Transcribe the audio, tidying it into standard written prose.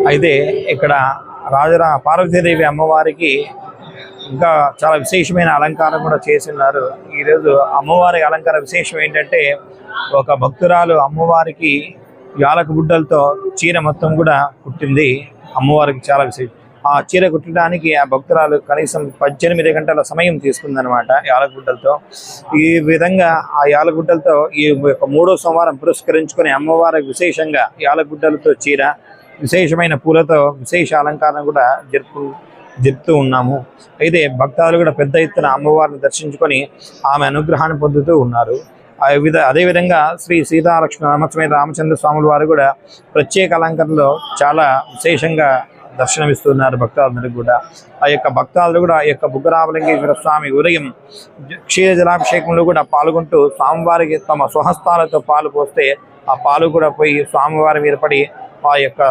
అయితే ఇక్కడ పార్వతీదేవి అమ్మవారికి ఇంకా చాలా విశేషమైన అలంకారం కూడా చేస్తున్నారు. ఈరోజు అమ్మవారి అలంకార విశేషం ఏంటంటే, ఒక భక్తురాలు అమ్మవారికి యాలక బుడ్డలతో చీర మొత్తం కూడా కుట్టింది. అమ్మవారికి చాలా విశేషం. ఆ చీర కుట్టడానికి ఆ భక్తురాలు కనీసం 18 గంటల సమయం తీసుకుందనమాట యాలగుడ్డలతో. ఈ విధంగా ఆ యాలగుడ్డలతో ఈ యొక్క 3వ సోమవారం పురస్కరించుకొని అమ్మవారికి విశేషంగా యాలగుడ్డలతో చీర, విశేషమైన పూలతో విశేష అలంకారం కూడా జరుపుతూ ఉన్నాము. అయితే భక్తాదులు కూడా పెద్ద ఎత్తున అమ్మవారిని దర్శించుకొని ఆమె అనుగ్రహాన్ని పొందుతూ ఉన్నారు. అదేవిధంగా శ్రీ సీతాలక్ష్మణ రామచంద్ర రామచంద్ర స్వాముల వారు కూడా ప్రత్యేక అలంకరణలో చాలా విశేషంగా దర్శనమిస్తున్నారు భక్తాదులకు కూడా. ఆ యొక్క భక్తాదులు కూడా ఆ యొక్క బుగ్గరామలింగేశ్వర స్వామి ఉదయం క్షీర జలాభిషేకంలో కూడా పాల్గొంటూ స్వామివారికి తమ స్వహస్తాలతో పాలు పోస్తే ఆ పాలు కూడా పోయి స్వామివారి మీద పడి ఆ యొక్క